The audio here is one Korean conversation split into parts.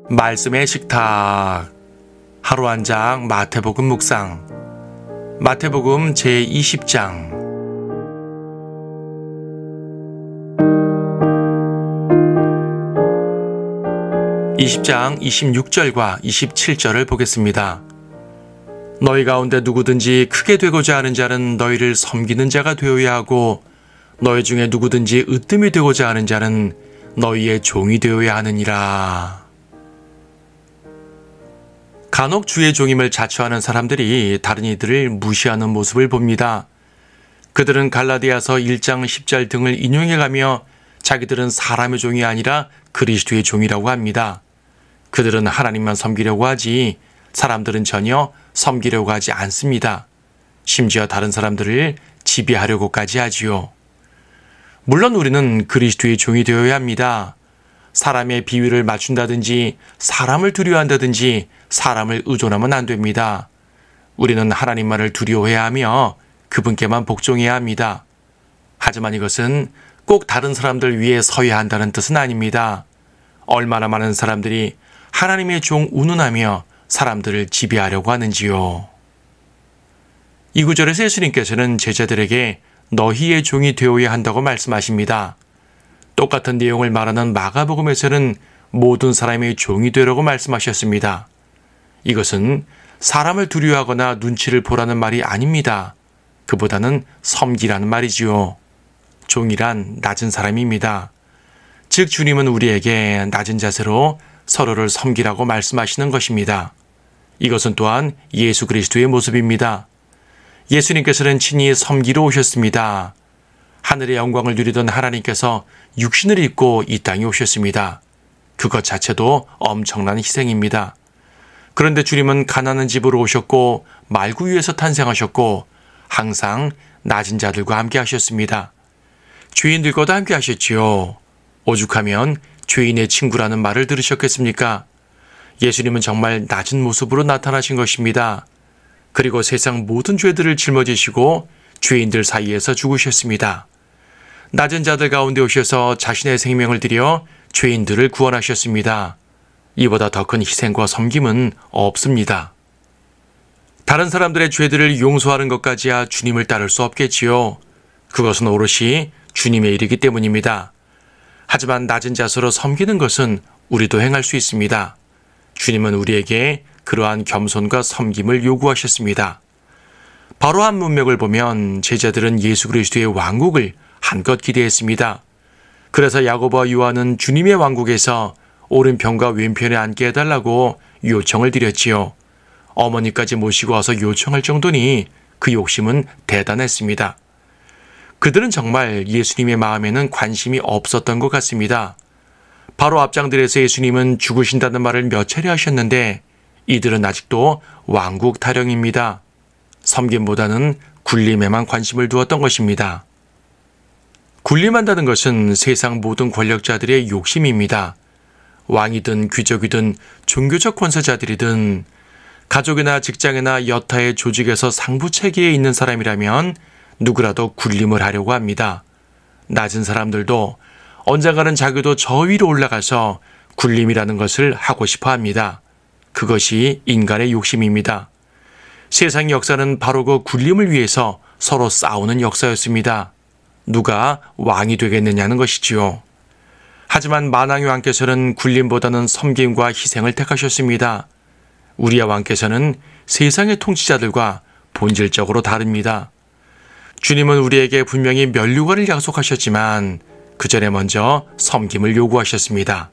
말씀의 식탁. 하루 한 장 마태복음 묵상. 마태복음 제20장. 20장 26절과 27절을 보겠습니다. 너희 가운데 누구든지 크게 되고자 하는 자는 너희를 섬기는 자가 되어야 하고, 너희 중에 누구든지 으뜸이 되고자 하는 자는 너희의 종이 되어야 하느니라. 간혹 주의 종임을 자처하는 사람들이 다른 이들을 무시하는 모습을 봅니다. 그들은 갈라디아서 1장 10절 등을 인용해가며 자기들은 사람의 종이 아니라 그리스도의 종이라고 합니다. 그들은 하나님만 섬기려고 하지 사람들은 전혀 섬기려고 하지 않습니다. 심지어 다른 사람들을 지배하려고까지 하지요. 물론 우리는 그리스도의 종이 되어야 합니다. 사람의 비위를 맞춘다든지 사람을 두려워한다든지 사람을 의존하면 안 됩니다. 우리는 하나님만을 두려워해야 하며 그분께만 복종해야 합니다. 하지만 이것은 꼭 다른 사람들 위에 서야 한다는 뜻은 아닙니다. 얼마나 많은 사람들이 하나님의 종 운운하며 사람들을 지배하려고 하는지요. 이 구절에서 예수님께서는 제자들에게 너희의 종이 되어야 한다고 말씀하십니다. 똑같은 내용을 말하는 마가복음에서는 모든 사람의 종이 되라고 말씀하셨습니다. 이것은 사람을 두려워하거나 눈치를 보라는 말이 아닙니다. 그보다는 섬기라는 말이지요. 종이란 낮은 사람입니다. 즉 주님은 우리에게 낮은 자세로 서로를 섬기라고 말씀하시는 것입니다. 이것은 또한 예수 그리스도의 모습입니다. 예수님께서는 친히 섬기러 오셨습니다. 하늘의 영광을 누리던 하나님께서 육신을 입고 이 땅에 오셨습니다. 그것 자체도 엄청난 희생입니다. 그런데 주님은 가난한 집으로 오셨고 말구 위에서 탄생하셨고 항상 낮은 자들과 함께 하셨습니다. 죄인들과도 함께 하셨지요. 오죽하면 죄인의 친구라는 말을 들으셨겠습니까? 예수님은 정말 낮은 모습으로 나타나신 것입니다. 그리고 세상 모든 죄들을 짊어지시고 죄인들 사이에서 죽으셨습니다. 낮은 자들 가운데 오셔서 자신의 생명을 들여 죄인들을 구원하셨습니다. 이보다 더 큰 희생과 섬김은 없습니다. 다른 사람들의 죄들을 용서하는 것까지야 주님을 따를 수 없겠지요. 그것은 오롯이 주님의 일이기 때문입니다. 하지만 낮은 자세로 섬기는 것은 우리도 행할 수 있습니다. 주님은 우리에게 그러한 겸손과 섬김을 요구하셨습니다. 바로 한 문맥을 보면 제자들은 예수 그리스도의 왕국을 한껏 기대했습니다. 그래서 야고보와 요한은 주님의 왕국에서 오른편과 왼편에 앉게 해달라고 요청을 드렸지요. 어머니까지 모시고 와서 요청할 정도니 그 욕심은 대단했습니다. 그들은 정말 예수님의 마음에는 관심이 없었던 것 같습니다. 바로 앞장들에서 예수님은 죽으신다는 말을 몇 차례 하셨는데 이들은 아직도 왕국 타령입니다. 섬김보다는 군림에만 관심을 두었던 것입니다. 군림한다는 것은 세상 모든 권력자들의 욕심입니다. 왕이든 귀족이든 종교적 권세자들이든 가족이나 직장이나 여타의 조직에서 상부 체계에 있는 사람이라면 누구라도 군림을 하려고 합니다. 낮은 사람들도 언젠가는 자기도 저 위로 올라가서 군림이라는 것을 하고 싶어 합니다. 그것이 인간의 욕심입니다. 세상 역사는 바로 그 군림을 위해서 서로 싸우는 역사였습니다. 누가 왕이 되겠느냐는 것이지요. 하지만 만왕의 왕께서는 군림보다는 섬김과 희생을 택하셨습니다. 우리의 왕께서는 세상의 통치자들과 본질적으로 다릅니다. 주님은 우리에게 분명히 면류관을 약속하셨지만 그 전에 먼저 섬김을 요구하셨습니다.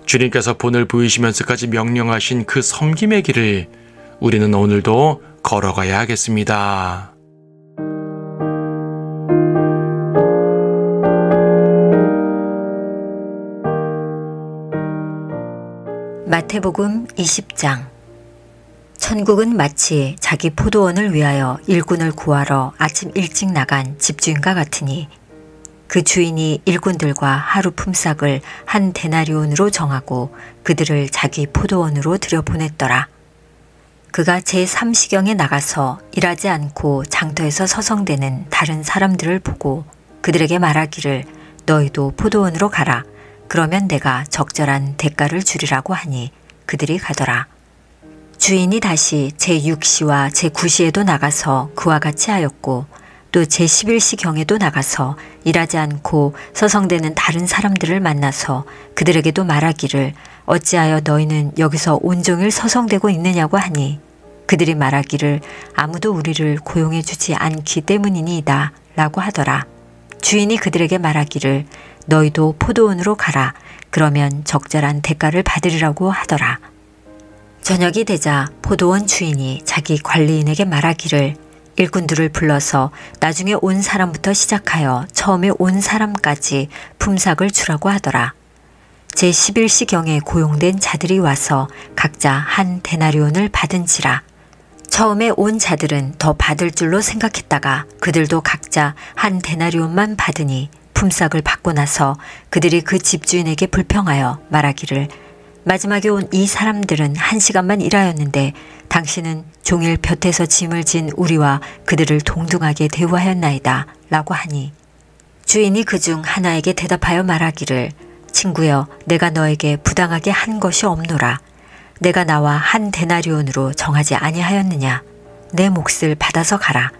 주님께서 본을 보이시면서까지 명령하신 그 섬김의 길을 우리는 오늘도 걸어가야 하겠습니다. 마태복음 20장. 천국은 마치 자기 포도원을 위하여 일꾼을 구하러 아침 일찍 나간 집주인과 같으니 그 주인이 일꾼들과 하루 품삯을 한 데나리온으로 정하고 그들을 자기 포도원으로 들여보냈더라. 그가 제3시경에 나가서 일하지 않고 장터에서 서성대는 다른 사람들을 보고 그들에게 말하기를 너희도 포도원으로 가라. 그러면 내가 적절한 대가를 주리라고 하니 그들이 가더라. 주인이 다시 제6시와 제9시에도 나가서 그와 같이 하였고 또 제11시경에도 나가서 일하지 않고 서성대는 다른 사람들을 만나서 그들에게도 말하기를 어찌하여 너희는 여기서 온종일 서성대고 있느냐고 하니 그들이 말하기를 아무도 우리를 고용해 주지 않기 때문이니이다 라고 하더라. 주인이 그들에게 말하기를 너희도 포도원으로 가라. 그러면 적절한 대가를 받으리라고 하더라. 저녁이 되자 포도원 주인이 자기 관리인에게 말하기를 일꾼들을 불러서 나중에 온 사람부터 시작하여 처음에 온 사람까지 품삯을 주라고 하더라. 제11시경에 고용된 자들이 와서 각자 한 데나리온을 받은지라. 처음에 온 자들은 더 받을 줄로 생각했다가 그들도 각자 한 데나리온만 받으니 품삯을 받고 나서 그들이 그 집주인에게 불평하여 말하기를 마지막에 온 이 사람들은 1시간만 일하였는데 당신은 종일 볕에서 짐을 진 우리와 그들을 동등하게 대우하였나이다 라고 하니 주인이 그중 하나에게 대답하여 말하기를 친구여 내가 너에게 부당하게 한 것이 없노라. 내가 나와 한 데나리온으로 정하지 아니하였느냐. 내 몫을 받아서 가라.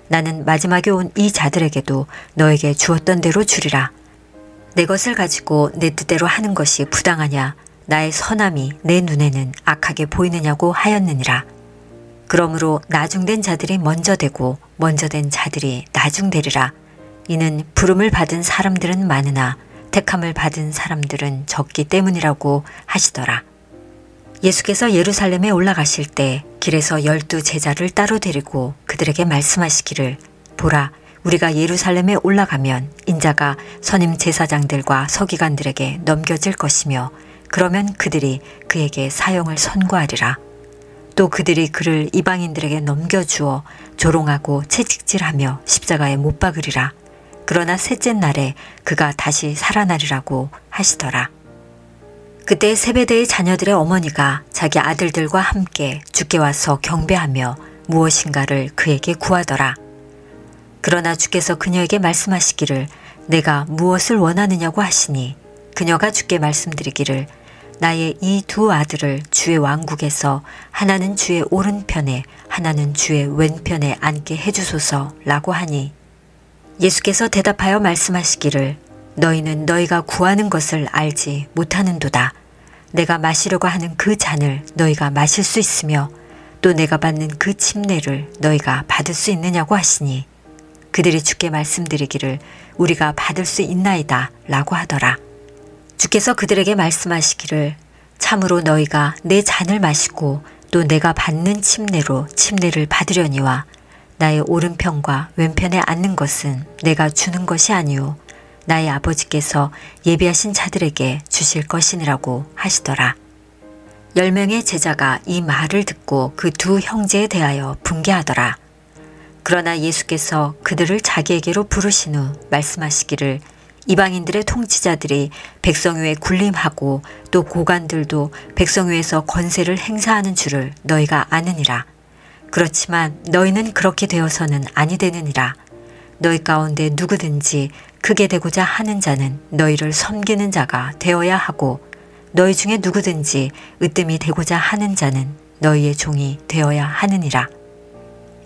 나는 마지막에 온 이 자들에게도 너에게 주었던 대로 주리라. 내 것을 가지고 내 뜻대로 하는 것이 부당하냐. 나의 선함이 내 눈에는 악하게 보이느냐고 하였느니라. 그러므로 나중된 자들이 먼저 되고 먼저 된 자들이 나중되리라. 이는 부름을 받은 사람들은 많으나 택함을 받은 사람들은 적기 때문이라고 하시더라. 예수께서 예루살렘에 올라가실 때 길에서 12 제자를 따로 데리고 그들에게 말씀하시기를 보라 우리가 예루살렘에 올라가면 인자가 선임 제사장들과 서기관들에게 넘겨질 것이며 그러면 그들이 그에게 사형을 선고하리라. 또 그들이 그를 이방인들에게 넘겨주어 조롱하고 채찍질하며 십자가에 못 박으리라. 그러나 셋째 날에 그가 다시 살아나리라고 하시더라. 그때 세베대의 자녀들의 어머니가 자기 아들들과 함께 주께 와서 경배하며 무엇인가를 그에게 구하더라. 그러나 주께서 그녀에게 말씀하시기를 내가 무엇을 원하느냐고 하시니 그녀가 주께 말씀드리기를 나의 이 2 아들을 주의 왕국에서 하나는 주의 오른편에 하나는 주의 왼편에 앉게 해주소서라고 하니 예수께서 대답하여 말씀하시기를 너희는 너희가 구하는 것을 알지 못하는도다. 내가 마시려고 하는 그 잔을 너희가 마실 수 있으며 또 내가 받는 그 침례를 너희가 받을 수 있느냐고 하시니 그들이 주께 말씀드리기를 우리가 받을 수 있나이다 라고 하더라. 주께서 그들에게 말씀하시기를 참으로 너희가 내 잔을 마시고 또 내가 받는 침례로 침례를 받으려니와 나의 오른편과 왼편에 앉는 것은 내가 주는 것이 아니오 나의 아버지께서 예비하신 자들에게 주실 것이니라고 하시더라. 10명의 제자가 이 말을 듣고 그 2 형제에 대하여 분개하더라. 그러나 예수께서 그들을 자기에게로 부르신 후 말씀하시기를 이방인들의 통치자들이 백성 위에 군림하고 또 고관들도 백성 위에서 권세를 행사하는 줄을 너희가 아느니라. 그렇지만 너희는 그렇게 되어서는 아니 되느니라. 너희 가운데 누구든지 크게 되고자 하는 자는 너희를 섬기는 자가 되어야 하고 너희 중에 누구든지 으뜸이 되고자 하는 자는 너희의 종이 되어야 하느니라.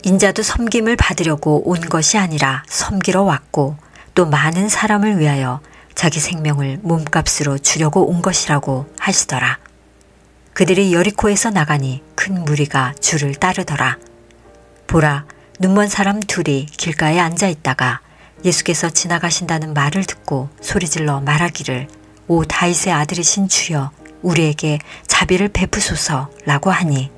인자도 섬김을 받으려고 온 것이 아니라 섬기러 왔고 또 많은 사람을 위하여 자기 생명을 몸값으로 주려고 온 것이라고 하시더라. 그들이 여리코에서 나가니 큰 무리가 주를 따르더라. 보라, 눈먼 사람 2이 길가에 앉아 있다가 예수께서 지나가신다는 말을 듣고 소리질러 말하기를 오 다윗의 아들이신 주여 우리에게 자비를 베푸소서라고 하니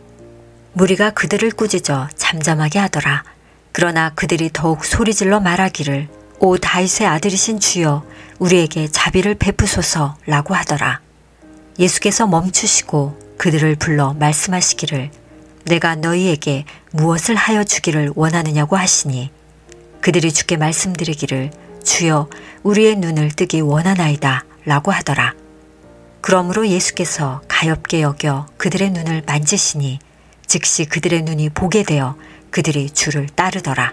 무리가 그들을 꾸짖어 잠잠하게 하더라. 그러나 그들이 더욱 소리질러 말하기를 오 다윗의 아들이신 주여 우리에게 자비를 베푸소서라고 하더라. 예수께서 멈추시고 그들을 불러 말씀하시기를 내가 너희에게 무엇을 하여 주기를 원하느냐고 하시니 그들이 주께 말씀드리기를 주여 우리의 눈을 뜨기 원하나이다 라고 하더라. 그러므로 예수께서 가엾게 여겨 그들의 눈을 만지시니 즉시 그들의 눈이 보게 되어 그들이 주를 따르더라.